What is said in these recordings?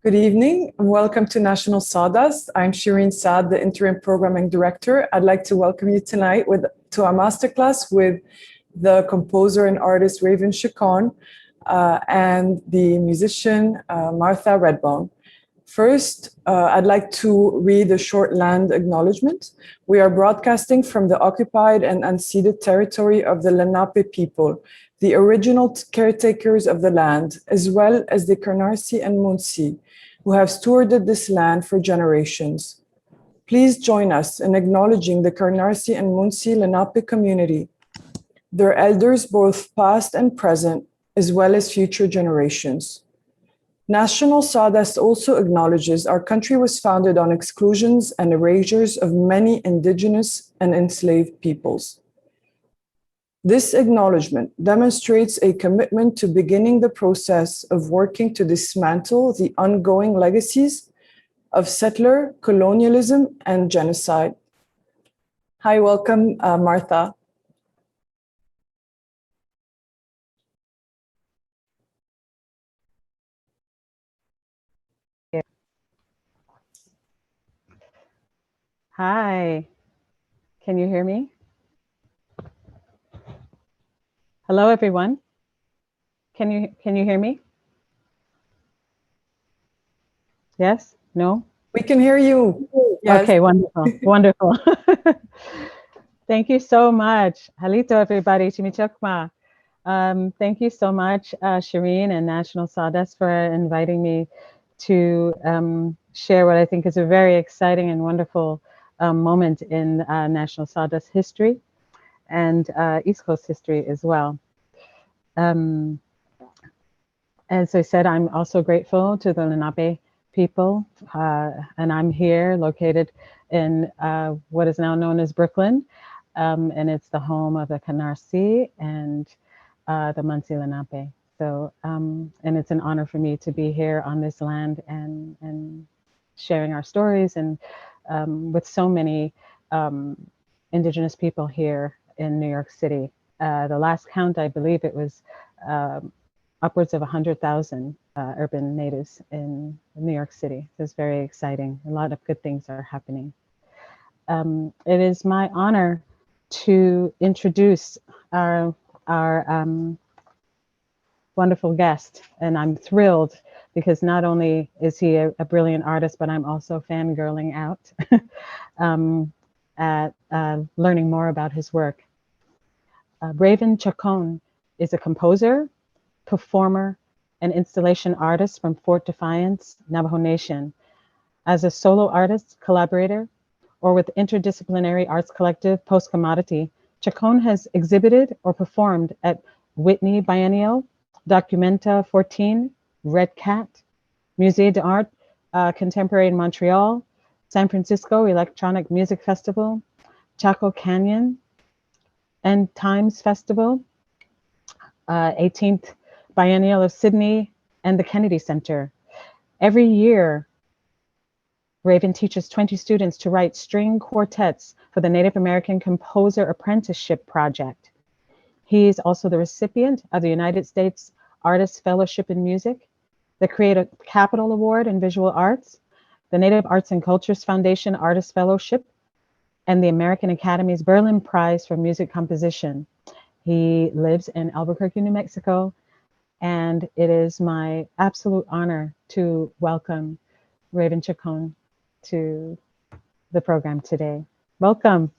Good evening and welcome to National Sawdust. I'm Shireen Saad, the Interim Programming Director. I'd like to welcome you tonight to our masterclass with the composer and artist Raven Chacon and the musician Martha Redbone. First, I'd like to read a short land acknowledgement. We are broadcasting from the occupied and unceded territory of the Lenape people, the original caretakers of the land, as well as the Canarsie and Munsee, who have stewarded this land for generations. Please join us in acknowledging the Canarsie and Munsee Lenape community, their elders both past and present, as well as future generations. National Sawdust also acknowledges our country was founded on exclusions and erasures of many indigenous and enslaved peoples. This acknowledgement demonstrates a commitment to beginning the process of working to dismantle the ongoing legacies of settler colonialism and genocide. Hi, welcome, Martha. Hi, can you hear me? Hello, everyone. Can you hear me? Yes? No? We can hear you. Yes. Okay, wonderful, wonderful. Thank you so much. Halito, everybody, Chimichokma. Thank you so much, Shireen and National Sawdust, for inviting me to share what I think is a very exciting and wonderful moment in National Sawdust history and East Coast history as well. As I said, I'm also grateful to the Lenape people, and I'm here located in what is now known as Brooklyn, and it's the home of the Canarsie and the Munsee Lenape. So, and it's an honor for me to be here on this land and sharing our stories and with so many Indigenous people here in New York City. The last count, I believe it was upwards of 100,000 urban natives in New York City. So it's very exciting. A lot of good things are happening. It is my honor to introduce our wonderful guest, and I'm thrilled because not only is he a brilliant artist, but I'm also fangirling out at learning more about his work. Raven Chacon is a composer, performer, and installation artist from Fort Defiance, Navajo Nation. As a solo artist, collaborator, or with interdisciplinary arts collective Postcommodity, Chacon has exhibited or performed at Whitney Biennial, Documenta 14, REDCAT, Musée d'Art Contemporain de Montréal, San Francisco Electronic Music Festival, Chaco Canyon, Ende Tymes Festival, 18th Biennale of Sydney, and the Kennedy Center. Every year, Raven teaches 20 students to write string quartets for the Native American Composer Apprenticeship Project. He is also the recipient of the United States Artist Fellowship in Music, the Creative Capital Award in Visual Arts, the Native Arts and Cultures Foundation Artist Fellowship, and the American Academy's Berlin Prize for Music Composition. He lives in Albuquerque, New Mexico, and it is my absolute honor to welcome Raven Chacon to the program today. Welcome.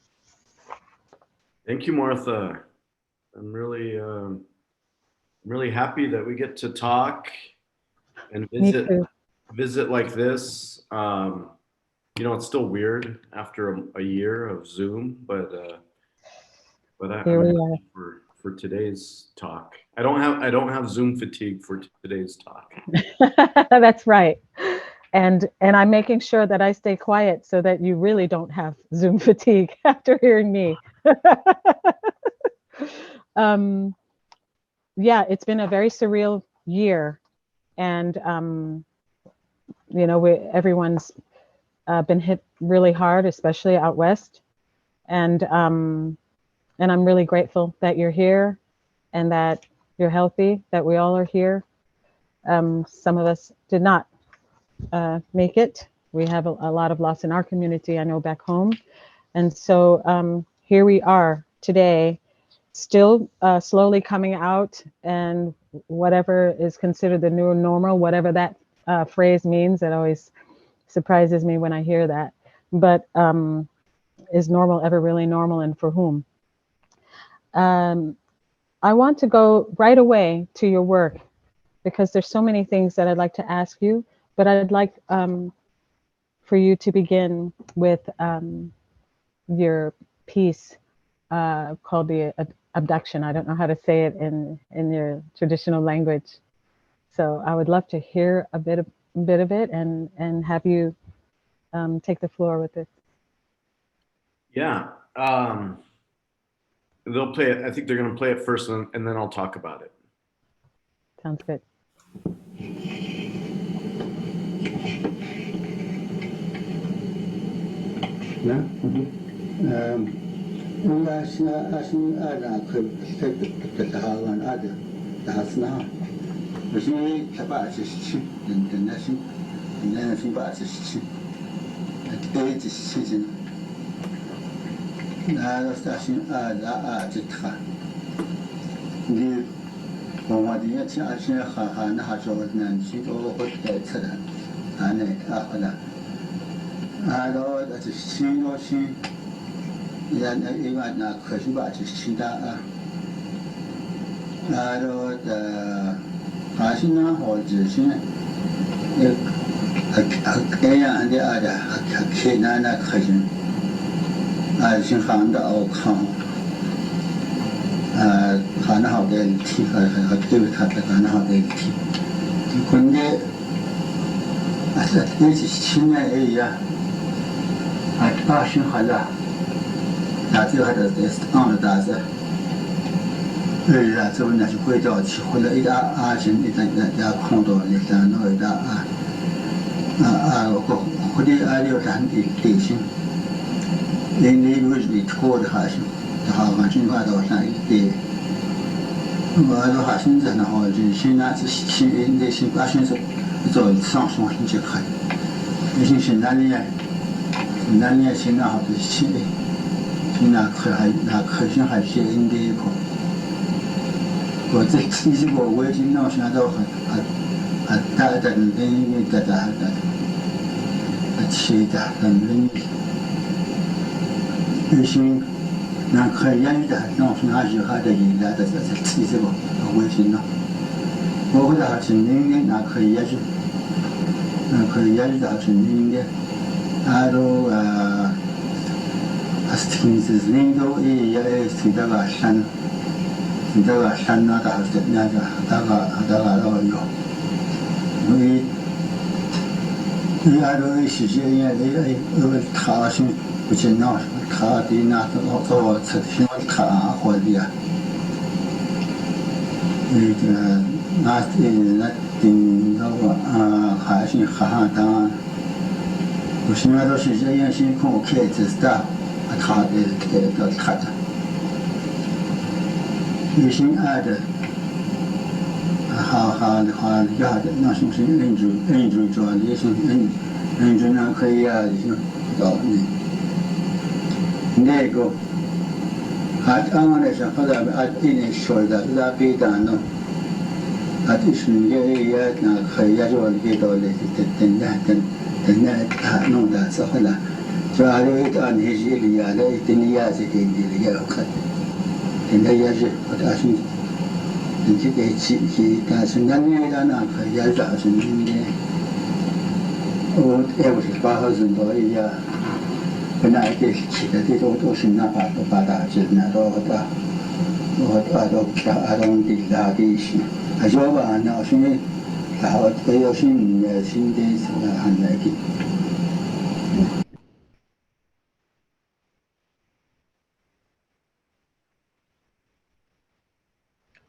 Thank you, Martha. I'm really happy that we get to talk and visit like this. You know, it's still weird after a year of Zoom, but I'm ready for today's talk. I don't have Zoom fatigue for today's talk. That's right. And I'm making sure that I stay quiet so that you really don't have Zoom fatigue after hearing me. Yeah, it's been a very surreal year, and you know, everyone's been hit really hard, especially out west, and I'm really grateful that you're here and that you're healthy, that we all are here. Some of us did not make it. We have a lot of loss in our community, I know, back home. And so here we are today, still slowly coming out, and whatever is considered the new normal, whatever that phrase means, that always surprises me when I hear that. But is normal ever really normal, and for whom? I want to go right away to your work, because there's so many things that I'd like to ask you, but I'd like for you to begin with your piece called the abduction. I don't know how to say it in your traditional language. So I would love to hear a bit of it, and have you take the floor with it. Yeah. They'll play it. I think they're going to play it first, and then I'll talk about it. Sounds good.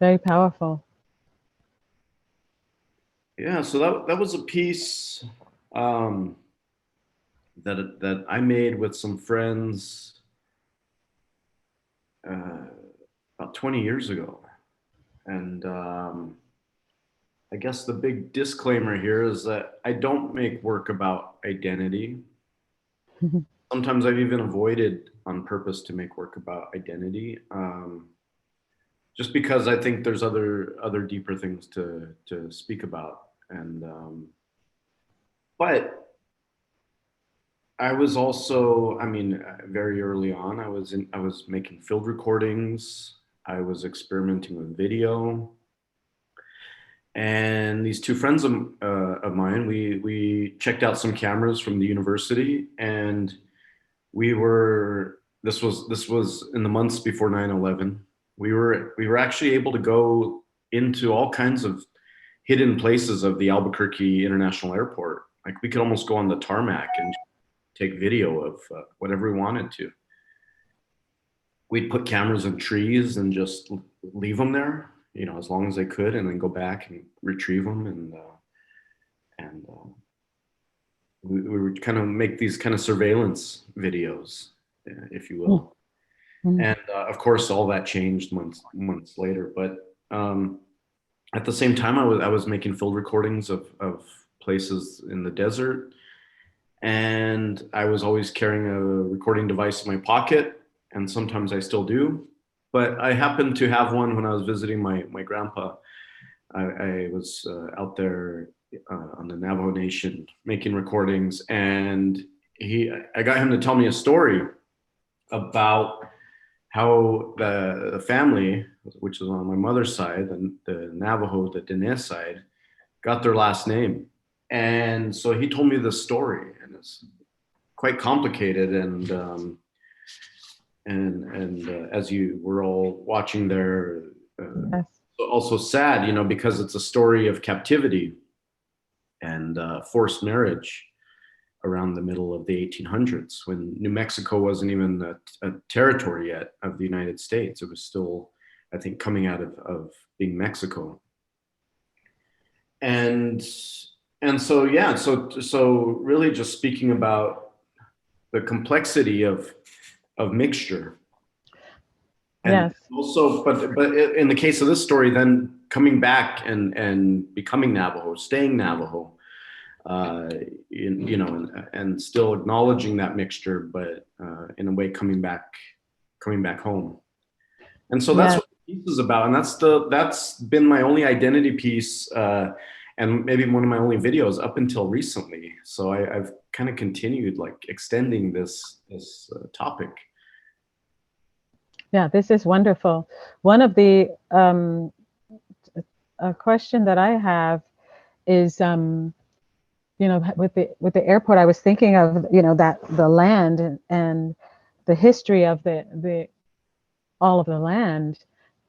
Very powerful. Yeah, so that was a piece that I made with some friends about 20 years ago, and I guess the big disclaimer here is that I don't make work about identity. Sometimes I've even avoided on purpose to make work about identity, just because I think there's other deeper things to speak about. And but I was also, I mean, very early on, I was making field recordings. I was experimenting with video. And these two friends of mine, we checked out some cameras from the university, and this was in the months before 9/11. We were actually able to go into all kinds of hidden places of the Albuquerque International Airport. Like, we could almost go on the tarmac and take video of whatever we wanted to. We'd put cameras in trees and just leave them there, you know, as long as they could, and then go back and retrieve them. And we would kind of make these kind of surveillance videos, if you will. Mm-hmm. And of course, all that changed months later. But at the same time, I was making field recordings of places in the desert. And I was always carrying a recording device in my pocket, and sometimes I still do. But I happened to have one when I was visiting my grandpa. I was out there on the Navajo Nation making recordings, and I got him to tell me a story about how the family, which is on my mother's side, and the Navajo, the Dene side, got their last name. And so he told me this story, and it's quite complicated. And as you were all watching there, yes. Also sad, you know, because it's a story of captivity and forced marriage around the middle of the 1800s, when New Mexico wasn't even a territory yet of the United States. It was still, I think, coming out of being Mexico. And so, yeah, so really just speaking about the complexity of mixture. And yes. Also, but in the case of this story, then coming back and becoming Navajo, staying Navajo, you know, and still acknowledging that mixture, but in a way coming back home. And so that's what the piece is about, and that's been my only identity piece. And maybe one of my only videos up until recently. So I've kind of continued like extending this topic. Yeah, this is wonderful. One of the a question that I have is, you know, with the airport, I was thinking of, you know, that the land and the history of all of the land,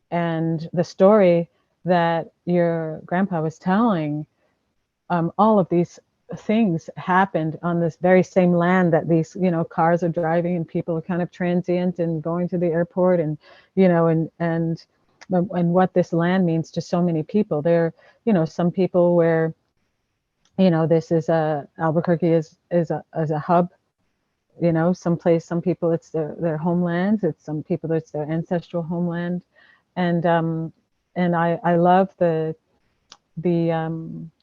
and the story that your grandpa was telling. All of these things happened on this very same land that these, you know, cars are driving and people are kind of transient and going to the airport, and, you know, and what this land means to so many people. There, you know, some people where, you know, this is Albuquerque is a hub, you know, some people it's their homeland, it's some people it's their ancestral homeland, and I love the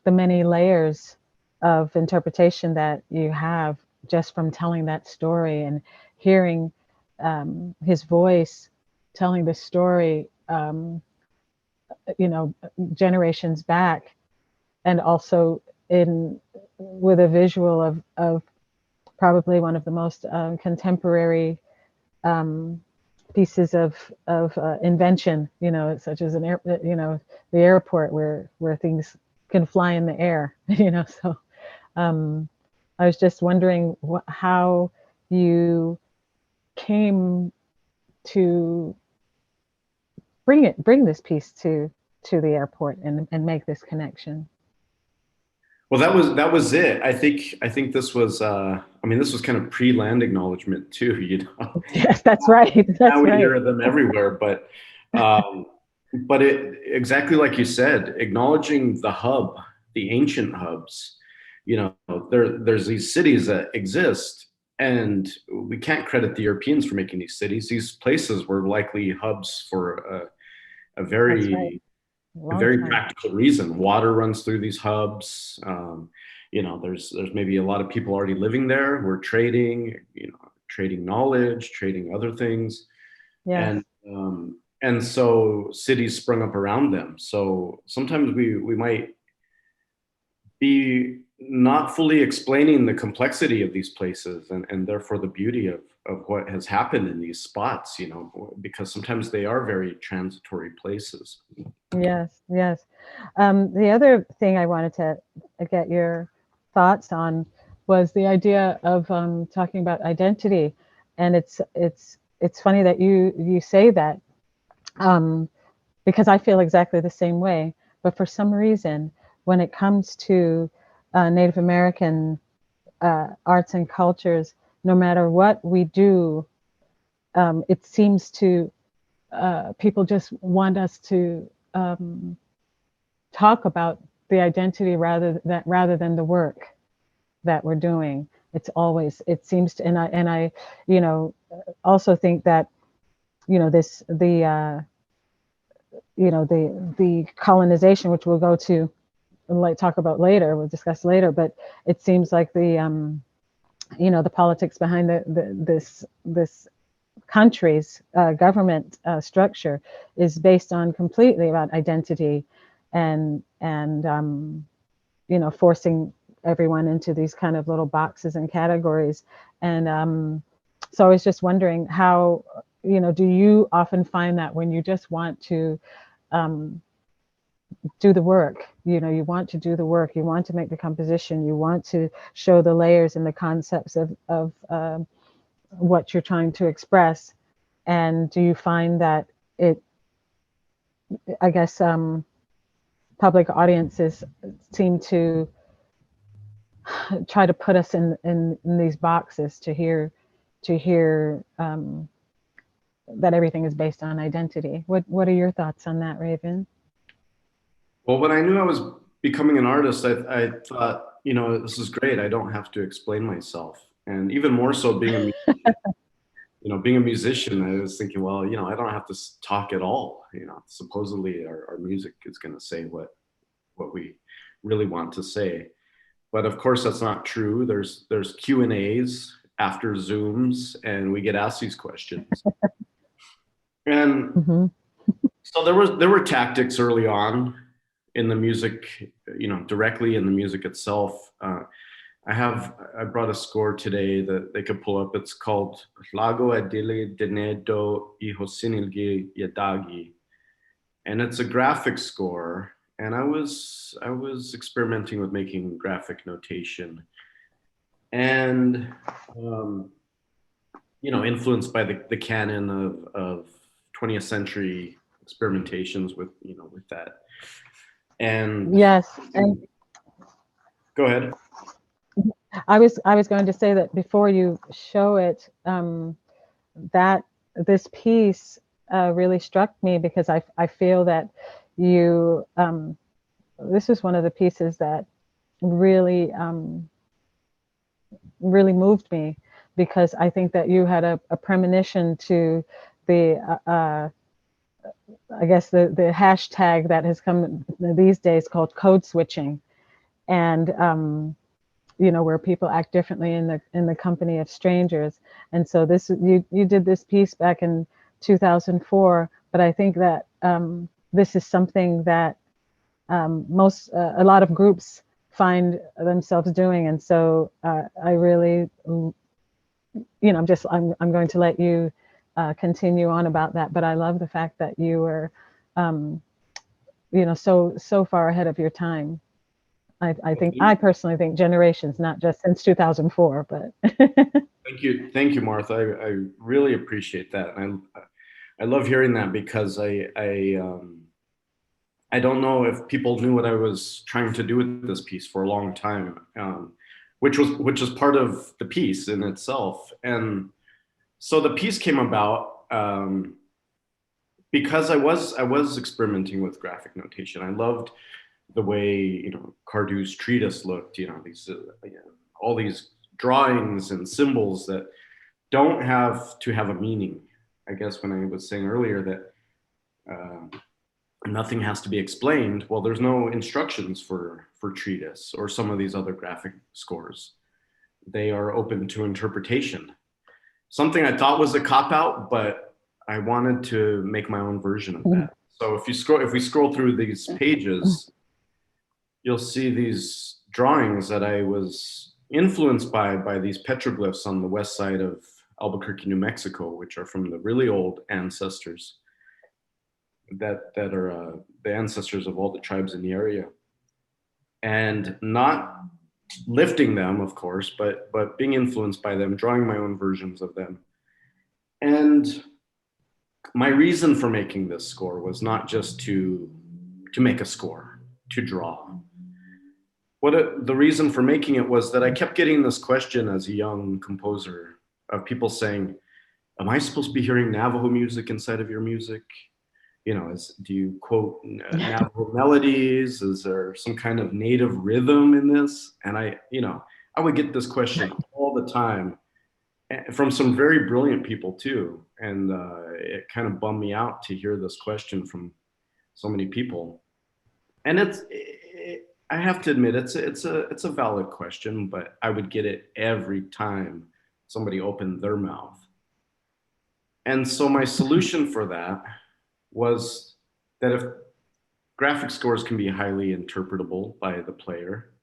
many layers of interpretation that you have just from telling that story and hearing his voice telling the story, you know, generations back, and also with a visual of probably one of the most contemporary pieces of invention, you know, such as you know, the airport where things can fly in the air, you know. So I was just wondering how you came to bring this piece to the airport and make this connection. Well, that was it. I think this was I mean, this was kind of pre-land acknowledgement too, you know. Yes, that's right. That's now we right. hear them everywhere, but it exactly like you said, acknowledging the hub, the ancient hubs. You know, there's these cities that exist, and we can't credit the Europeans for making these cities. These places were likely hubs for a very a very practical reason. Water runs through these hubs. You know, there's maybe a lot of people already living there. We're trading, you know, trading knowledge, trading other things. Yes. And so cities sprung up around them. So sometimes we might be not fully explaining the complexity of these places and therefore the beauty of what has happened in these spots, you know, because sometimes they are very transitory places. Yes, yes. The other thing I wanted to get your thoughts on was the idea of talking about identity, and it's funny that you say that, because I feel exactly the same way. But for some reason, when it comes to Native American arts and cultures, no matter what we do, it seems to people just want us to talk about the identity rather than the work that we're doing. It's always, it seems to, and I, you know, also think that, you know, the colonization, which we'll go to, like talk about later, we'll discuss later, but it seems like the, you know, the politics behind this country's government structure is based on completely about identity and you know, forcing everyone into these kind of little boxes and categories. And so I was just wondering how, you know, do you often find that when you just want to do the work, you know, you want to do the work, you want to make the composition, you want to show the layers and the concepts of what you're trying to express, and do you find that it, I guess, public audiences seem to try to put us in these boxes to hear that everything is based on identity? What are your thoughts on that, Raven? Well, when I knew I was becoming an artist, I thought, you know, this is great. I don't have to explain myself. And even more so being a musician, you know, being a musician, I was thinking, well, you know, I don't have to talk at all. You know, supposedly our music is going to say what we really want to say. But of course, that's not true. There's Q&As after Zooms, and we get asked these questions. And so there were tactics early on in the music, you know, directly in the music itself. I brought a score today that they could pull up. It's called Lago Adile Denedo I Hosinilgi Yadagi. And it's a graphic score. And I was experimenting with making graphic notation. And you know, influenced by the canon of 20th century experimentations with, you know, with that. And yes, and go ahead. I was going to say that before you show it, that this piece really struck me, because I feel that you, this is one of the pieces that really really moved me, because I think that you had a premonition to the I guess the hashtag that has come these days called code switching, and you know, where people act differently in the company of strangers. And so this, you did this piece back in 2004, but I think that this is something that a lot of groups find themselves doing. And so I really, you know, I'm going to let you continue on about that. But I love the fact that you were, you know, so far ahead of your time. I personally think generations, not just since 2004, but. Thank you, Martha. I really appreciate that. And I love hearing that, because I don't know if people knew what I was trying to do with this piece for a long time, which was part of the piece in itself. And so the piece came about because I was experimenting with graphic notation. I loved the way, you know, Cardou's treatise looked, you know, these all these drawings and symbols that don't have to have a meaning. I guess when I was saying earlier that nothing has to be explained. Well, there's no instructions for treatise or some of these other graphic scores. They are open to interpretation. Something I thought was a cop-out, but I wanted to make my own version of that. So if we scroll through these pages, you'll see these drawings that I was influenced by these petroglyphs on the west side of Albuquerque, New Mexico, which are from the really old ancestors that are the ancestors of all the tribes in the area. And not lifting them, of course, but being influenced by them, drawing my own versions of them. And my reason for making this score was not just to make a score, to draw. The reason for making it was that I kept getting this question as a young composer of people saying, am I supposed to be hearing Navajo music inside of your music? You know, do you quote Navajo melodies? Is there some kind of native rhythm in this? And I would get this question all the time from some very brilliant people too. And it kind of bummed me out to hear this question from so many people. And I have to admit, it's a valid question, but I would get it every time somebody opened their mouth. And so my solution for that was that if graphic scores can be highly interpretable by the player,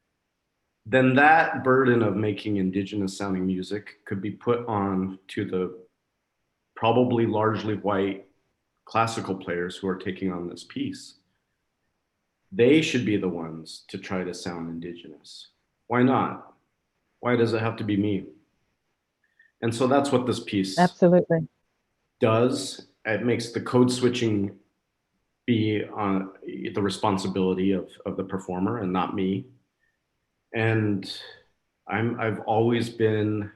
then that burden of making indigenous sounding music could be put on to the probably largely white classical players who are taking on this piece. They should be the ones to try to sound indigenous. Why not? Why does it have to be me? And so that's what this piece absolutely does. It makes the code switching be on the responsibility of the performer and not me. And I've always been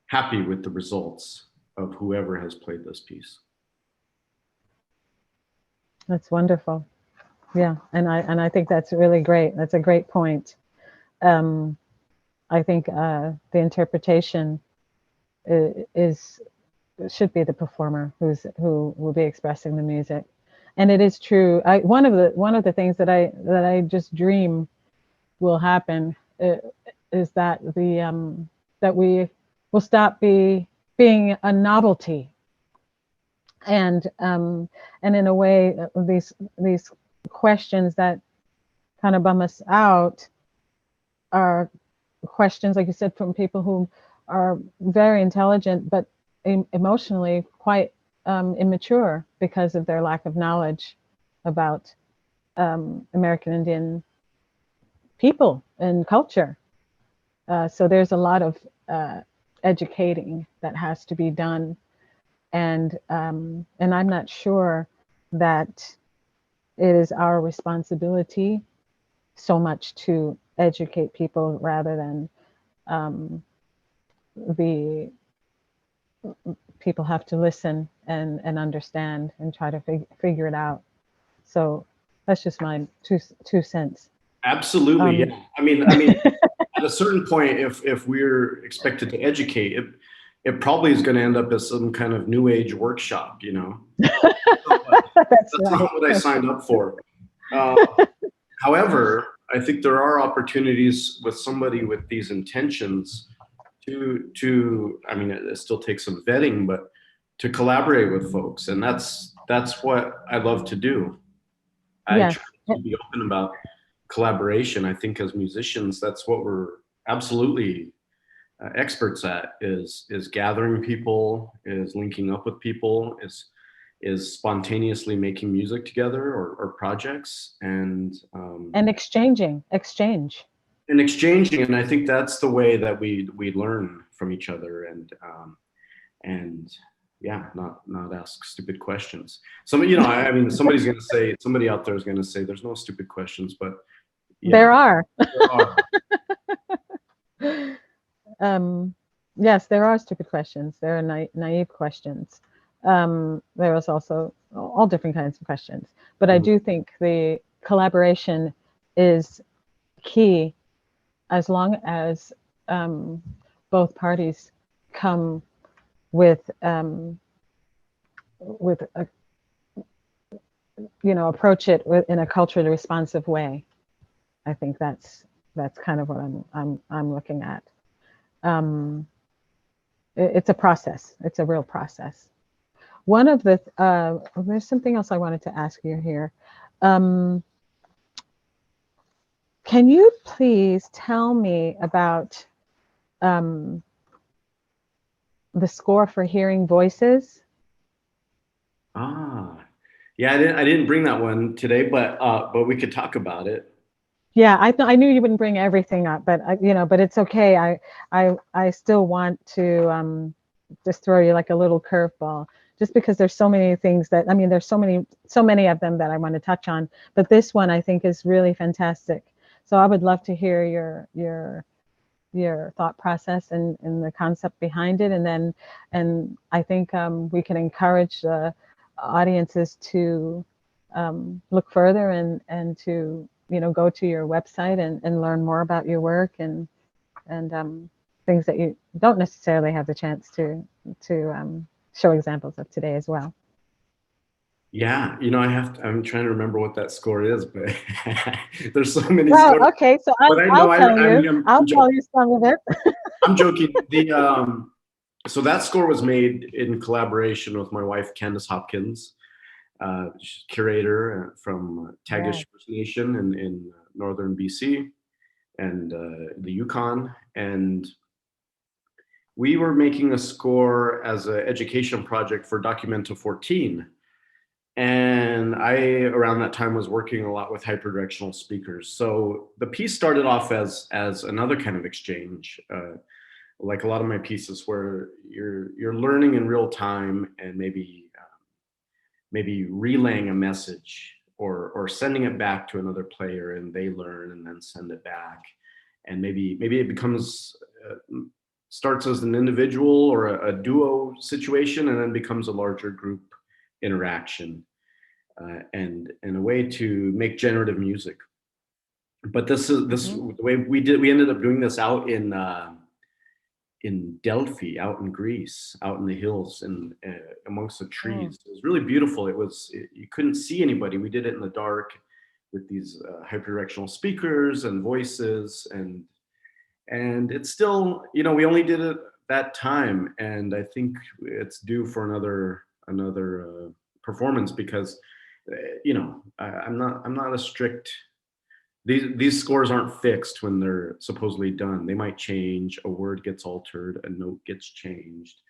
happy with the results of whoever has played this piece. That's wonderful. Yeah, and I think that's really great. That's a great point. I think the interpretation should be the performer who will be expressing the music. And it is true. One of the things that I just dream will happen is that that we will stop being a novelty. And in a way, these questions that kind of bum us out are questions, like you said, from people who are very intelligent, but emotionally quite immature because of their lack of knowledge about American Indian people and culture. So there's a lot of educating that has to be done. And I'm not sure that it is our responsibility so much to educate people rather than the people have to listen and understand and try to figure it out. So that's just my two cents. Absolutely, yeah. I mean, at a certain point, if we're expected to educate, it probably is going to end up as some kind of new age workshop, you know. That's not what I signed up for. However, I think there are opportunities with somebody with these intentions to I mean, it still takes some vetting, but to collaborate with folks, and that's what I love to do. I try to be open about collaboration. I think as musicians, that's what we're absolutely experts at, is gathering people, is linking up with people, is spontaneously making music together or projects, and exchanging. And I think that's the way that we learn from each other, and yeah, not ask stupid questions. Somebody out there is gonna say there's no stupid questions, but yeah, there are. There are. Yes, there are stupid questions. There are naive questions. There is also all different kinds of questions. But I do think the collaboration is key, as long as both parties come with approach it in a culturally responsive way. I think that's kind of what I'm looking at. It's a process. It's a real process. One of the there's something else I wanted to ask you here. Can you please tell me about the score for Hearing Voices? Yeah, I didn't bring that one today, but we could talk about it. Yeah, I knew you wouldn't bring everything up, but but it's okay. I still want to just throw you like a little curveball, just because there's so many things that, there's so many of them that I want to touch on, but this one I think is really fantastic. So I would love to hear your thought process and the concept behind it, and I think we can encourage the audiences to look further and to go to your website and learn more about your work and things that you don't necessarily have the chance to show examples of today as well. Yeah, I'm trying to remember what that score is, but there's so many well, scores. Okay, so I'll tell you some of it. I'm joking. So that score was made in collaboration with my wife, Candace Hopkins, she's curator from Tagish First Nation in northern BC and the Yukon. And we were making a score as an education project for Documenta 14. And I, around that time, was working a lot with hyperdirectional speakers. So the piece started off as another kind of exchange, like a lot of my pieces, where you're learning in real time and maybe relaying a message or sending it back to another player, and they learn and then send it back, and maybe it becomes starts as an individual or a duo situation, and then becomes a larger group interaction, and a way to make generative music. But this the way we ended up doing this out in Delphi, out in Greece, out in the hills and amongst the trees. It was really beautiful. You couldn't see anybody. We did it in the dark with these hyperdirectional speakers and voices, and it's still, we only did it that time, and I think it's due for another performance, because I'm not a strict. These scores aren't fixed when they're supposedly done. They might change. A word gets altered. A note gets changed.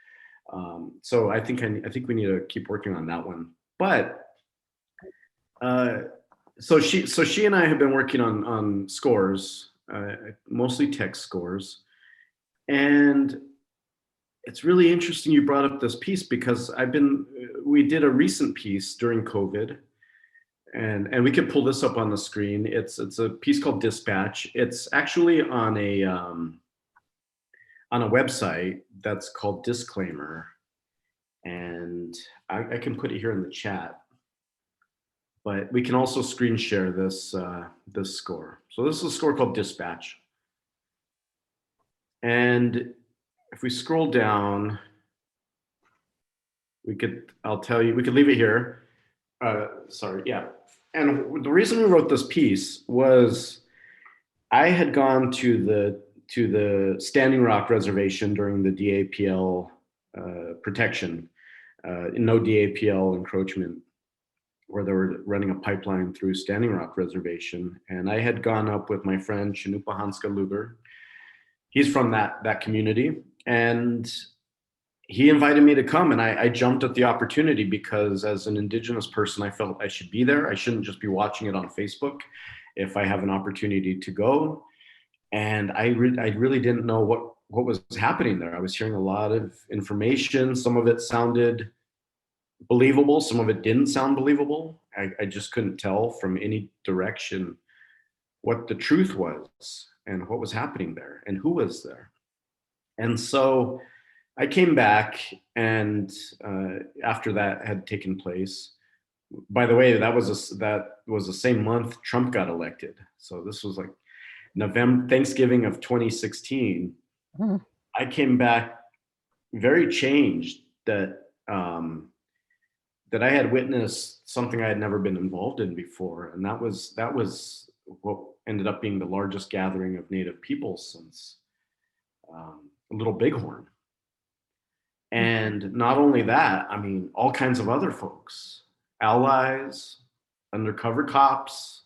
So I think we need to keep working on that one. But so she and I have been working on scores, mostly text scores, and it's really interesting you brought up this piece, because we did a recent piece during COVID. And we could pull this up on the screen. It's a piece called Dispatch. It's actually on a website that's called Disclaimer, and I can put it here in the chat. But we can also screen share this score. So this is a score called Dispatch. And if we scroll down, I'll tell you, we could leave it here. Sorry, yeah. And the reason we wrote this piece was I had gone to the Standing Rock Reservation during the DAPL protection, no DAPL encroachment, where they were running a pipeline through Standing Rock Reservation. And I had gone up with my friend Shinupa Hanska Luger. He's from that community, and he invited me to come, and I jumped at the opportunity, because as an Indigenous person, I felt I should be there. I shouldn't just be watching it on Facebook if I have an opportunity to go. And I really didn't know what was happening there. I was hearing a lot of information. Some of it sounded believable. Some of it didn't sound believable. I just couldn't tell from any direction what the truth was and what was happening there and who was there. And so I came back, and after that had taken place, by the way, that was the same month Trump got elected. So this was like Thanksgiving of 2016. I came back very changed, that that I had witnessed something I had never been involved in before, and that was what ended up being the largest gathering of Native peoples since Little Bighorn. And not only that, I mean, all kinds of other folks, allies, undercover cops,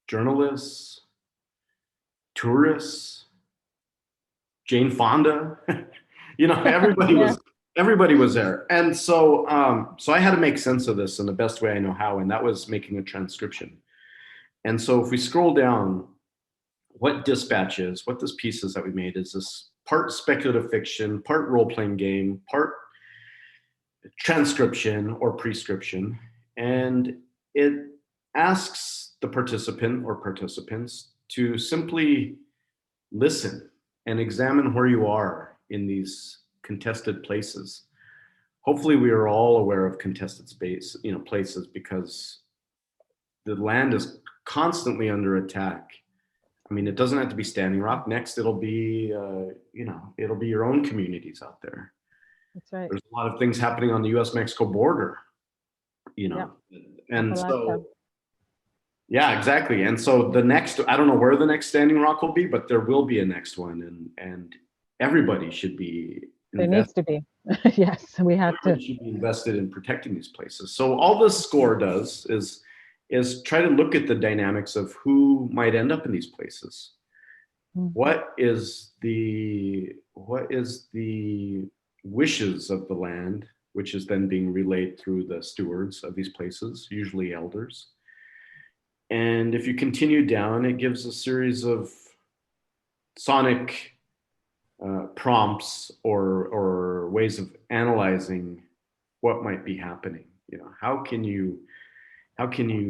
journalists, tourists, Jane Fonda, you know, everybody was there. And so, so I had to make sense of this in the best way I know how, and that was making a transcription. And so if we scroll down, what Dispatch is, what this piece is that we made is this part speculative fiction, part role-playing game, part transcription or prescription. And it asks the participant or participants to simply listen and examine where you are in these contested places. Hopefully we are all aware of contested space, you know, places, because the land is constantly under attack. I mean, it doesn't have to be Standing Rock. Next, it'll be, you know, it'll be your own communities out there. That's right. There's a lot of things happening on the US-Mexico border, you know, and so, yeah, exactly. And so the next, I don't know where the next Standing Rock will be, but there will be a next one, and everybody should be there needs to be. Yes, we have to. Should be invested in protecting these places. So all this score does is try to look at the dynamics of who might end up in these places. Mm-hmm. What is the wishes of the land, which is then being relayed through the stewards of these places, usually elders. And if you continue down, it gives a series of sonic prompts or ways of analyzing what might be happening. You know, how can you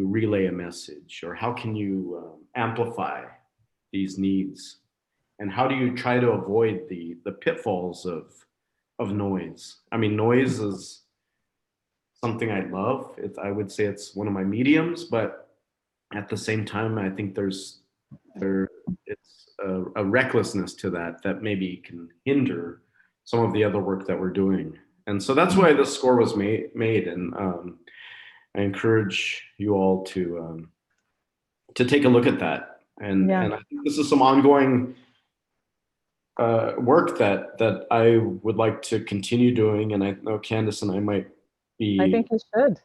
relay a message, or how can you amplify these needs, and how do you try to avoid the pitfalls of noise? I mean, noise is something I love. I would say it's one of my mediums, but at the same time, I think it's a recklessness to that maybe can hinder some of the other work that we're doing. And so that's why this score was made. And I encourage you all to take a look at that. And I think this is some ongoing work that I would like to continue doing. And I know Candace and I might be. I think you should.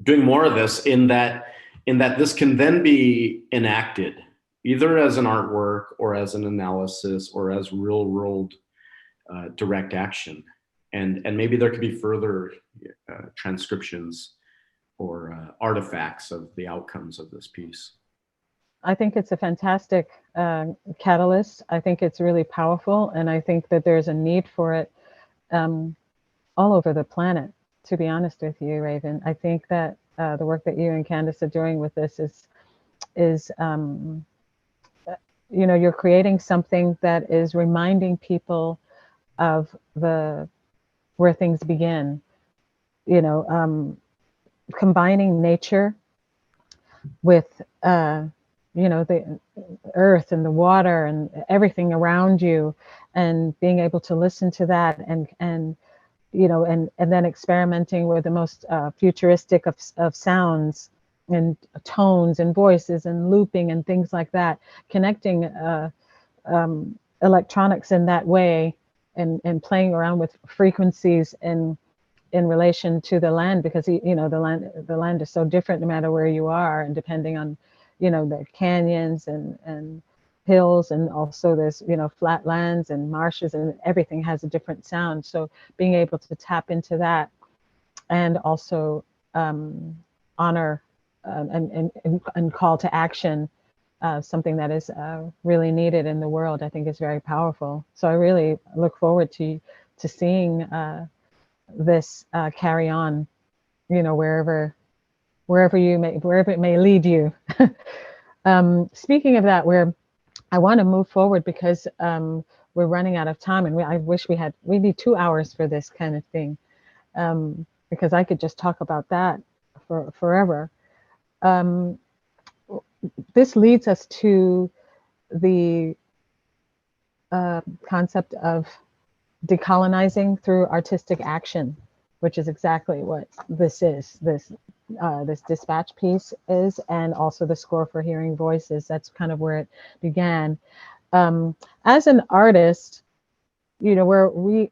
Doing more of this in that this can then be enacted either as an artwork or as an analysis or as real world direct action. And maybe there could be further transcriptions or artifacts of the outcomes of this piece. I think it's a fantastic catalyst. I think it's really powerful, and I think that there's a need for it all over the planet, to be honest with you, Raven. I think that the work that you and Candace are doing with this is you know, you're creating something that is reminding people of where things begin, you know, combining nature with, you know, the earth and the water and everything around you, and being able to listen to that and you know, and then experimenting with the most futuristic of sounds and tones and voices and looping and things like that, connecting electronics in that way, and playing around with frequencies in relation to the land, because you know, the land is so different no matter where you are, and depending on, you know, the canyons and hills, and also there's, you know, flat lands and marshes, and everything has a different sound. So being able to tap into that, and also honor and call to action something that is really needed in the world, I think is very powerful. So I really look forward to seeing this carry on, you know, wherever it may lead you. Speaking of that, I want to move forward because we're running out of time, and I wish we need 2 hours for this kind of thing, because I could just talk about that for forever. This leads us to the concept of decolonizing through artistic action. which is exactly what this is. This dispatch piece is, and also the score for Hearing Voices. That's kind of where it began. As an artist, you know,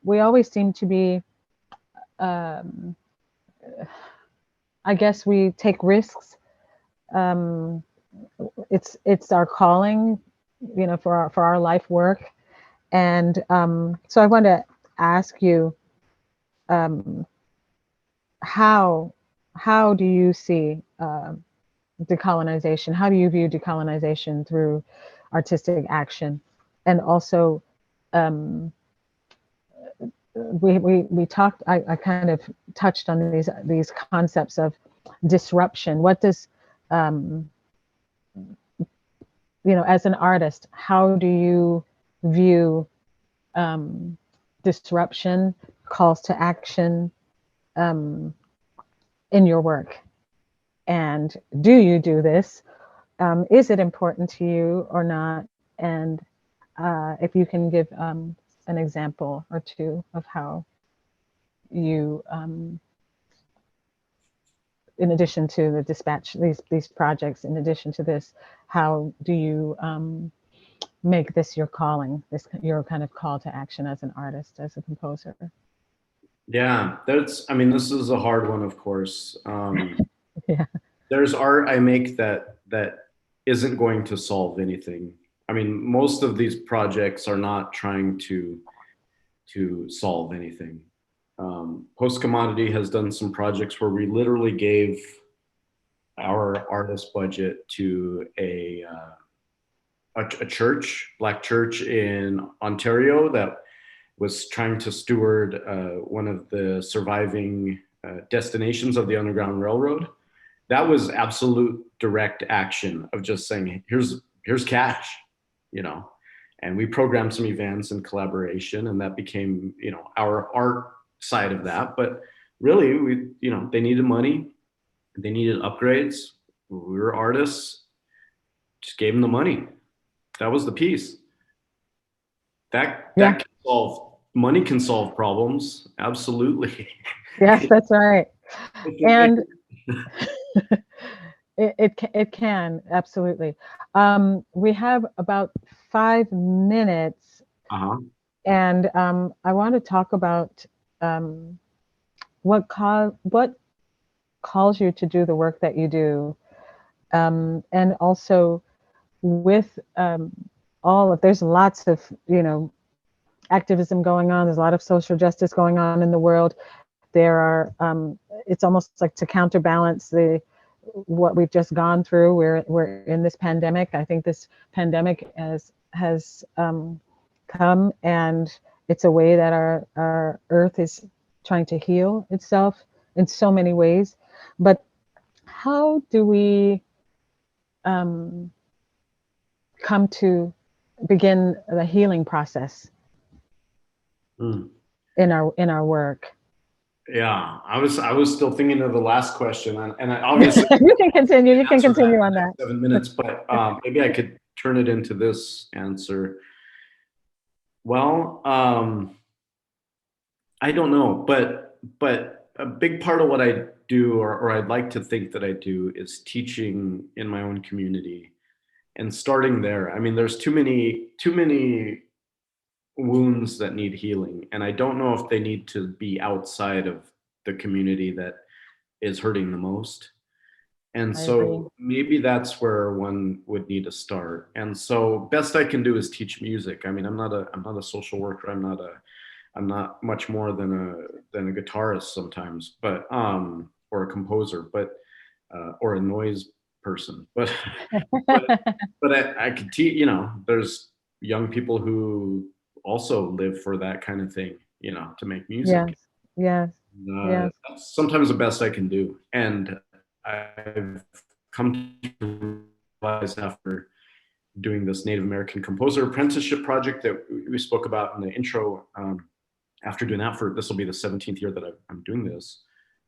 we always seem to be, I guess we take risks. It's our calling, you know, for our life work. And so I want to ask you, how do you see decolonization? How do you view decolonization through artistic action? And also, we talked. I kind of touched on these concepts of disruption. What does you know, as an artist, how do you view disruption, calls to action in your work? And do you do this? Is it important to you or not? And if you can give an example or two of how you, in addition to the dispatch, these projects, in addition to this, how do you make this your calling, this your kind of call to action as an artist, as a composer? Yeah, I mean, this is a hard one, of course. Yeah. There's art I make that isn't going to solve anything. I mean, most of these projects are not trying to solve anything. Postcommodity has done some projects where we literally gave our artist budget to a church, Black church in Ontario that was trying to steward one of the surviving destinations of the Underground Railroad. That was absolute direct action of just saying, here's cash, you know, and we programmed some events in collaboration, and that became, you know, our art side of that. But really, you know, they needed money, they needed upgrades. We were artists, just gave them the money. That was the piece. That can solve, money can solve problems, absolutely. Yes, that's right. And it can, absolutely. We have about 5 minutes. And I want to talk about what calls you to do the work that you do, and also with there's lots of, you know, activism going on. There's a lot of social justice going on in the world. There are it's almost like to counterbalance what we've just gone through. We're in this pandemic. I think this pandemic has come, and it's a way that our earth is trying to heal itself in so many ways. But how do we come to begin the healing process in our work? Yeah, I was still thinking of the last question, and I obviously you can continue on that. 7 minutes, but maybe I could turn it into this answer. Well, I don't know, but a big part of what I do, or I'd like to think that I do, is teaching in my own community and starting there. I mean, there's too many wounds that need healing, and I don't know if they need to be outside of the community that is hurting the most. And so maybe that's where one would need to start. And so best I can do is teach music. I mean, I'm not a social worker. I'm not much more than a guitarist sometimes, but or a composer, but or a noise person. But I could teach. You know, there's young people who also live for that kind of thing, you know, to make music. Yes. That's sometimes the best I can do. And I've come to realize after doing this Native American Composer Apprenticeship project that we spoke about in the intro, after doing that this will be the 17th year that I'm doing this,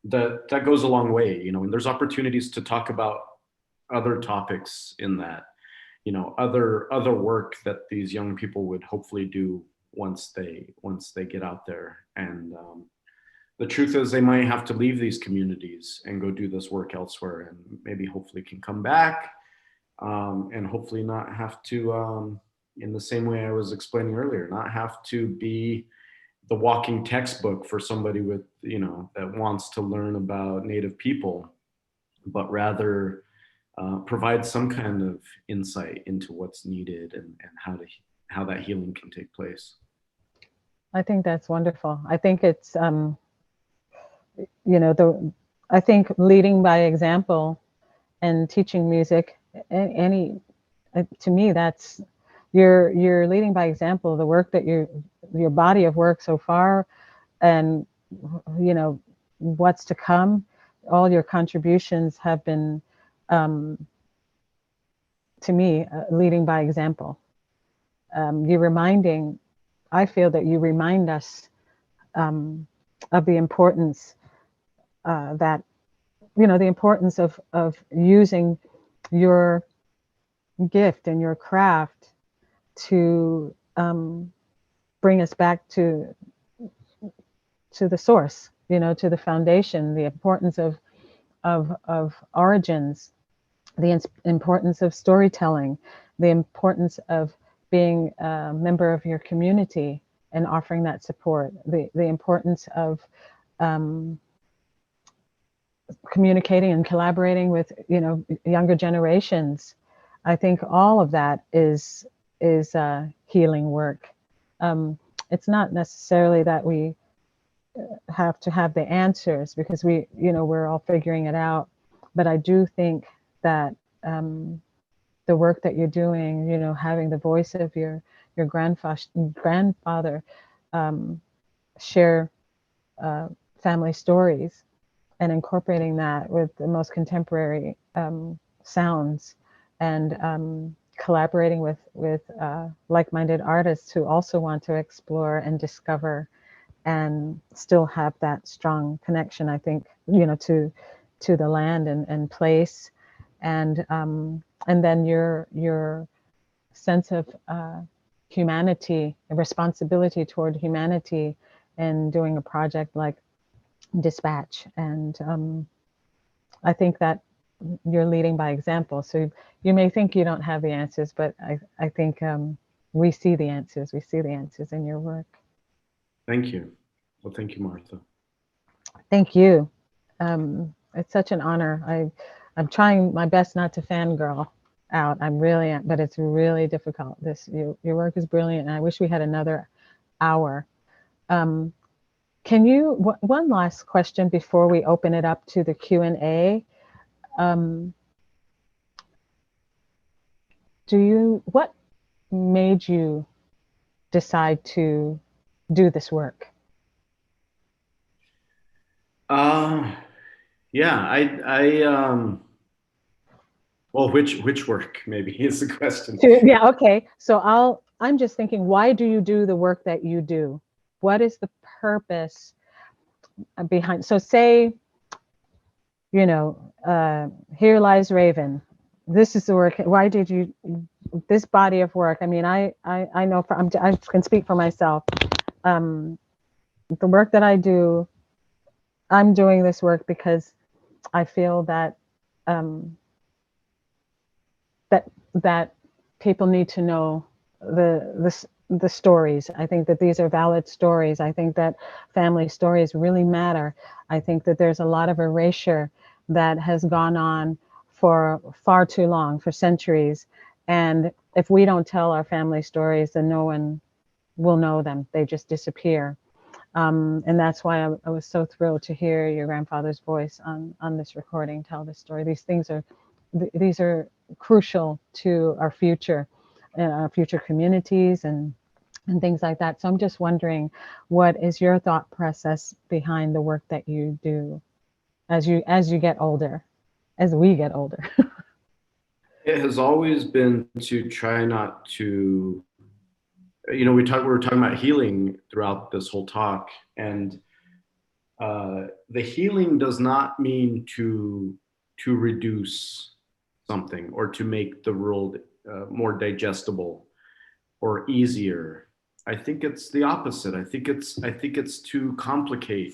that goes a long way, you know, and there's opportunities to talk about other topics in that, you know, other work that these young people would hopefully do once they get out there. And the truth is they might have to leave these communities and go do this work elsewhere, and maybe hopefully can come back, and hopefully not have to, in the same way I was explaining earlier, not have to be the walking textbook for somebody with, you know, that wants to learn about Native people, but rather provide some kind of insight into what's needed and how that healing can take place. I think that's wonderful. I think it's, you know, I think leading by example and teaching music, to me, that's, you're leading by example. The work that your body of work so far, and, you know, what's to come, all your contributions have been, to me, leading by example. You're reminding, I feel that you remind us of the importance that, you know, the importance of using your gift and your craft to bring us back to the source, you know, to the foundation, the importance of origins, the importance of storytelling, the importance of being a member of your community and offering that support, the importance of communicating and collaborating with, you know, younger generations. I think all of that is healing work. It's not necessarily that we have to have the answers, because we, you know, we're all figuring it out. But I do think that the work that you're doing, you know, having the voice of your grandfather share family stories and incorporating that with the most contemporary sounds, and collaborating with like-minded artists who also want to explore and discover and still have that strong connection, I think, you know, to the land and place, and then your sense of humanity, responsibility toward humanity, and doing a project like Dispatch. And I think that you're leading by example. So you may think you don't have the answers, but I think we see the answers. We see the answers in your work. Thank you. Well, thank you, Martha. Thank you. It's such an honor. I'm trying my best not to fangirl out. I'm really, but it's really difficult. Your work is brilliant, and I wish we had another hour. Can you, one last question before we open it up to the Q&A. What made you decide to do this work? Yeah, well, which work maybe is the question. Yeah, okay. So I'm just thinking, why do you do the work that you do? What is the purpose behind? So say, you know, here lies Raven. This is the work. Why did you, this body of work? I mean, I know, I can speak for myself. The work that I do, I'm doing this work because I feel that that people need to know the stories. I think that these are valid stories. I think that family stories really matter. I think that there's a lot of erasure that has gone on for far too long, for centuries. And if we don't tell our family stories, then no one will know them. They just disappear. And that's why I was so thrilled to hear your grandfather's voice on this recording, tell this story. These are crucial to our future communities and things like that. So I'm just wondering, what is your thought process behind the work that you do as you get older, as we get older? It has always been to try not to, you know, we were talking about healing throughout this whole talk, and the healing does not mean to reduce something or to make the world more digestible or easier. I think it's the opposite. I think it's to complicate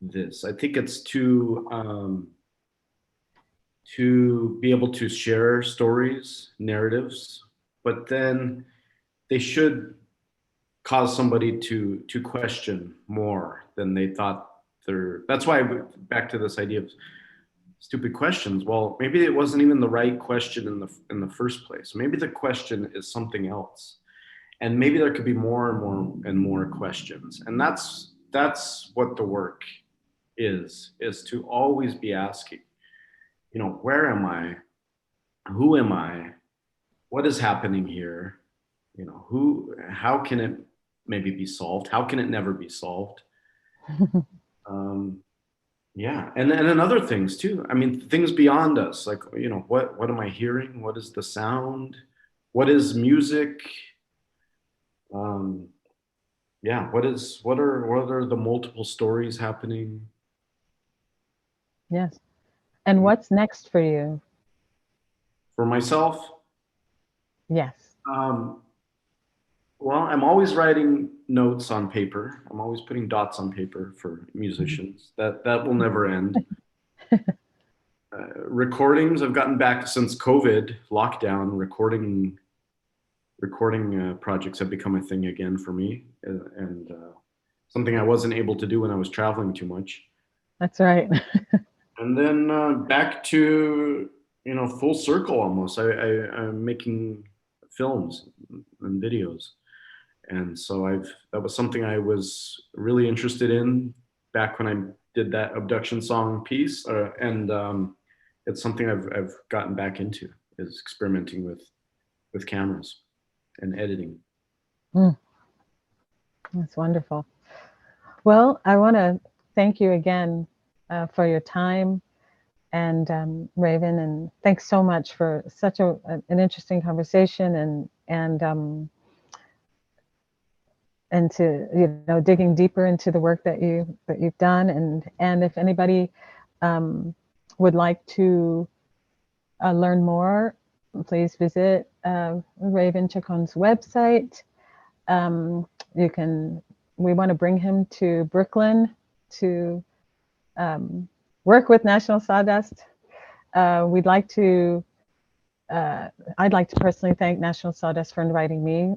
this. I think it's to be able to share stories, narratives, but then they should cause somebody to question more than they thought they're. That's why back to this idea of stupid questions. Well, maybe it wasn't even the right question in the first place. Maybe the question is something else, and maybe there could be more and more and more questions. And that's what the work is to always be asking, you know, where am I? Who am I? What is happening here? You know, how can it maybe be solved? How can it never be solved? Yeah, and then other things too. I mean, things beyond us, like, you know, what am I hearing? What is the sound? What is music? Yeah, what are the multiple stories happening? Yes. And what's next for you? For myself, Yes. well, I'm always writing notes on paper. I'm always putting dots on paper for musicians. That will never end. Recordings, I've gotten back since COVID lockdown. Recording projects have become a thing again for me, and something I wasn't able to do when I was traveling too much. That's right. And then back to, you know, full circle almost. I'm making films and videos. And so that was something I was really interested in back when I did that abduction song piece. And it's something I've gotten back into, is experimenting with cameras and editing. That's wonderful. Well, I want to thank you again for your time, and Raven, and thanks so much for such an interesting conversation, and to, you know, digging deeper into the work that you've done, and if anybody would like to learn more, please visit Raven Chacon's website. We want to bring him to Brooklyn to work with National Sawdust. I'd like to personally thank National Sawdust for inviting me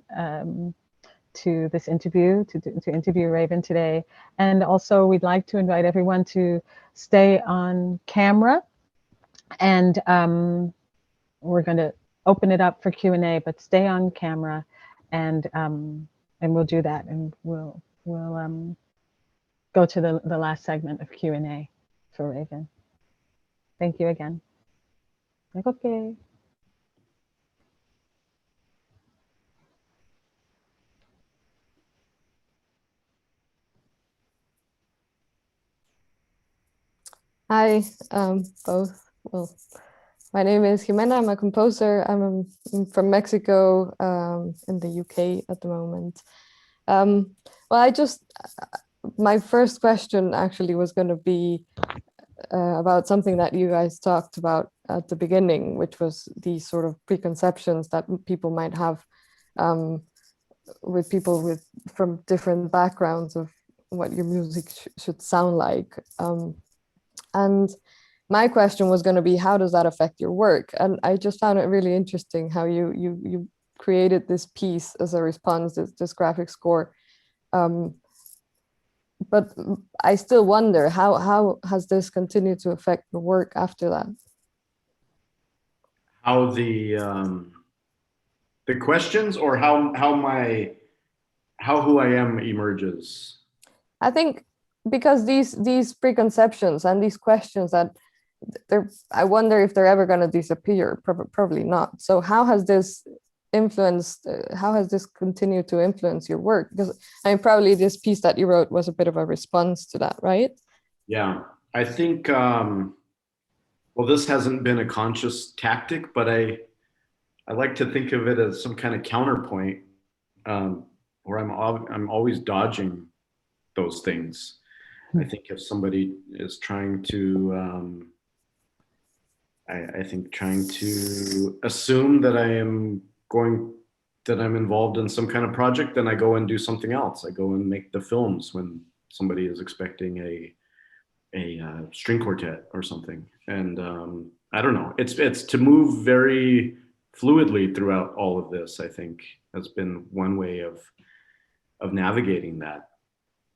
to this interview, to interview Raven today. And also we'd like to invite everyone to stay on camera, and we're going to open it up for Q&A, but stay on camera, and we'll do that, and we'll go to the last segment of Q&A for Raven. Thank you again. Okay. Hi, both. Well, my name is Jimena. I'm a composer. I'm from Mexico, in the UK at the moment. Well, my first question actually was going to be about something that you guys talked about at the beginning, which was these sort of preconceptions that people might have with people from different backgrounds of what your music should sound like. And my question was going to be, how does that affect your work? And I just found it really interesting how you created this piece as a response, this graphic score. But I still wonder, how has this continued to affect your work after that? How the questions, or how who I am emerges? I think because these preconceptions and these questions, that I wonder if they're ever going to disappear. Probably not. So how has this influenced, how has this continued to influence your work? Because I mean, probably this piece that you wrote was a bit of a response to that, right? Yeah, I think, well, this hasn't been a conscious tactic, but I like to think of it as some kind of counterpoint, where I'm always dodging those things. I think if somebody is trying to, I think trying to assume that I'm involved in some kind of project, then I go and do something else. I go and make the films when somebody is expecting a string quartet or something. And I don't know, it's to move very fluidly throughout all of this, I think, has been one way of navigating that.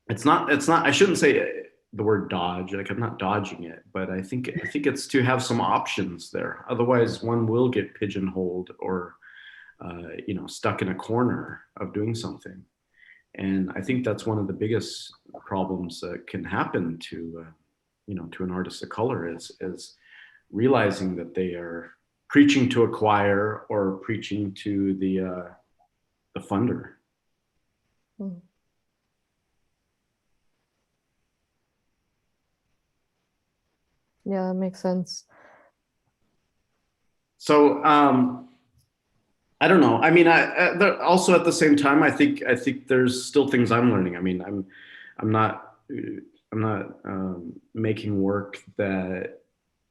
It's not, I shouldn't say the word dodge, like I'm not dodging it, but I think it's to have some options there. Otherwise one will get pigeonholed or, you know, stuck in a corner of doing something. And I think that's one of the biggest problems that can happen to, you know, to an artist of color is realizing that they are preaching to a choir or preaching to the funder. Mm. Yeah, that makes sense. So I don't know. I mean, also at the same time, I think there's still things I'm learning. I mean, I'm not making work that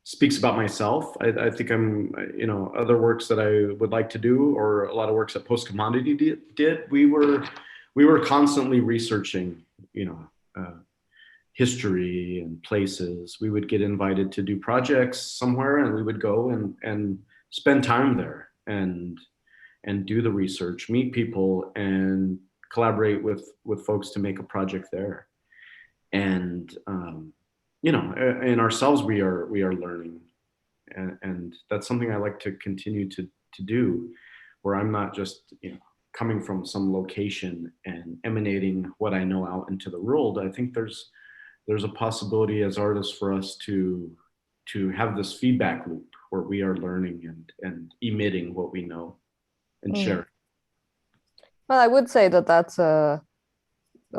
speaks about myself. I think I'm, you know, other works that I would like to do, or a lot of works that Postcommodity did. We were constantly researching, you know, history and places. We would get invited to do projects somewhere, and we would go and spend time there and do the research, meet people, and collaborate with folks to make a project there. And you know, in ourselves, we are learning, and that's something I like to continue to do, where I'm not just, you know, coming from some location and emanating what I know out into the world. I think there's a possibility as artists for us to have this feedback loop where we are learning and emitting what we know and share. Well, I would say that that's a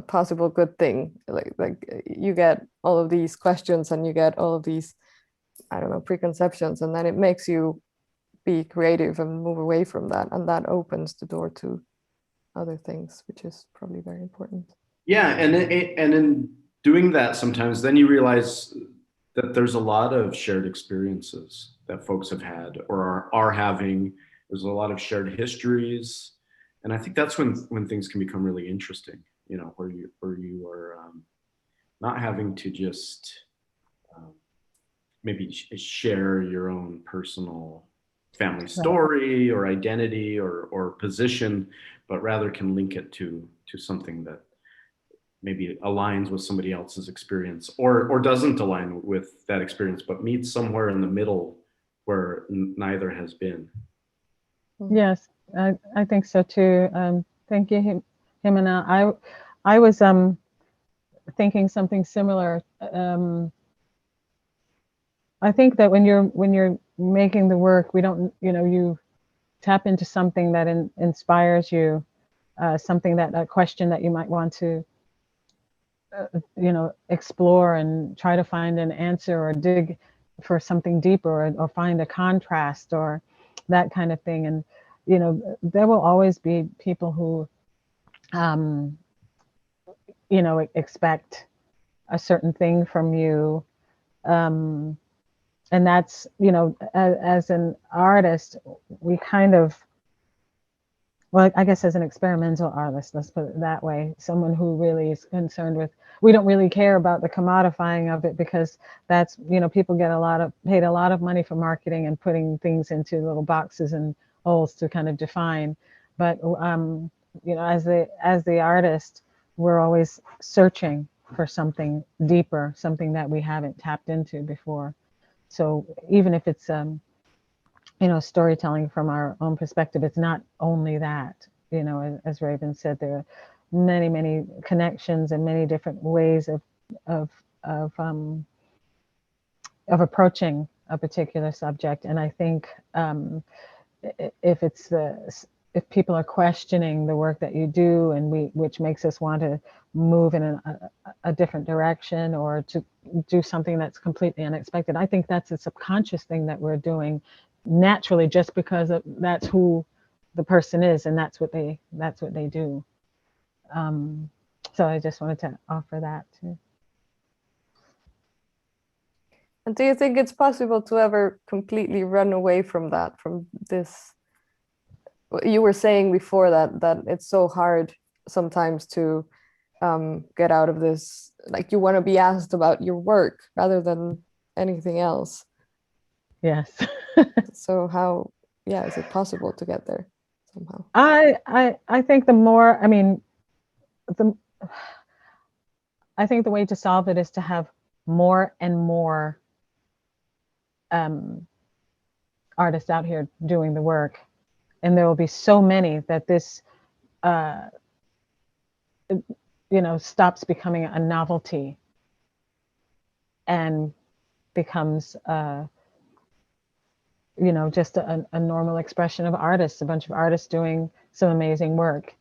possible good thing. Like you get all of these questions and you get all of these, I don't know, preconceptions, and then it makes you be creative and move away from that, and that opens the door to other things, which is probably very important. Yeah, and in doing that, sometimes then you realize that there's a lot of shared experiences that folks have had or are having. There's a lot of shared histories, and I think that's when things can become really interesting. You know, where you are not having to just maybe share your own personal family story or identity or position, but rather can link it to something that maybe aligns with somebody else's experience or doesn't align with that experience, but meets somewhere in the middle where neither has been. Yes, I think so too. Thank you, Jimena. I was thinking something similar. I think that when you're making the work, we don't, you know, you tap into something that inspires you, something that a question that you might want to, you know, explore and try to find an answer or dig for something deeper or find a contrast or that kind of thing. And, you know, there will always be people who, you know, expect a certain thing from you. And that's, you know, as an artist, we kind of, well, I guess as an experimental artist, let's put it that way, someone who really is concerned with, we don't really care about the commodifying of it because that's, you know, people get paid a lot of money for marketing and putting things into little boxes and holes to kind of define. But, you know, as the artist, we're always searching for something deeper, something that we haven't tapped into before. So even if it's, you know, storytelling from our own perspective, it's not only that, you know, as Raven said, there are many, many connections and many different ways of approaching a particular subject. And I think if people are questioning the work that you do and which makes us want to move in a different direction or to do something that's completely unexpected, I think that's a subconscious thing that we're doing naturally just because that's who the person is and that's what they do. So I just wanted to offer that too. And do you think it's possible to ever completely run away from that, from this? You were saying before that it's so hard sometimes to get out of this? Like, you want to be asked about your work rather than anything else. Yes. So how, yeah, is it possible to get there somehow? I think the more, I mean, I think the way to solve it is to have more and more artists out here doing the work, and there will be so many that this stops becoming a novelty and becomes just a normal expression of artists, a bunch of artists doing some amazing work.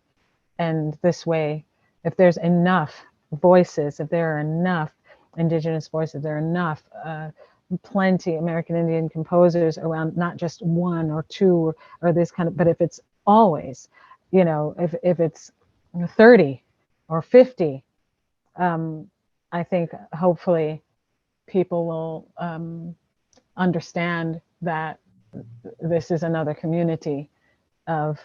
And this way, if there's enough voices, if there are enough Indigenous voices, there are enough plenty American Indian composers around, not just one or two or this kind of, but if it's always, if it's 30 or 50, I think hopefully people will understand that this is another community of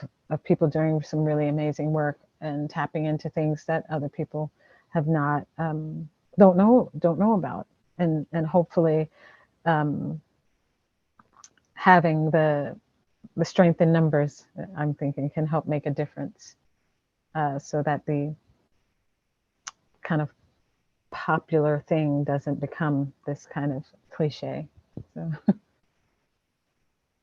people doing some really amazing work and tapping into things that other people have not don't know about, and hopefully having the strength in numbers, I'm thinking, can help make a difference, so that the kind of popular thing doesn't become this kind of cliche. So.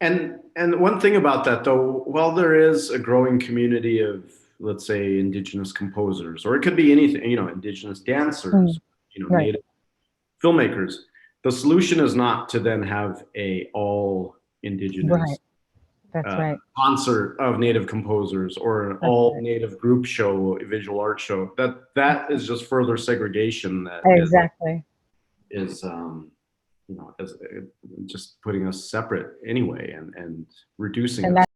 And one thing about that, though, while there is a growing community of, let's say, Indigenous composers, or it could be anything, Indigenous dancers, Right. Native filmmakers, the solution is not to then have a all Indigenous Right. That's right. concert of Native composers or an all Native group show, a visual art show. That is just further segregation. That exactly is as just putting us separate anyway, and reducing us.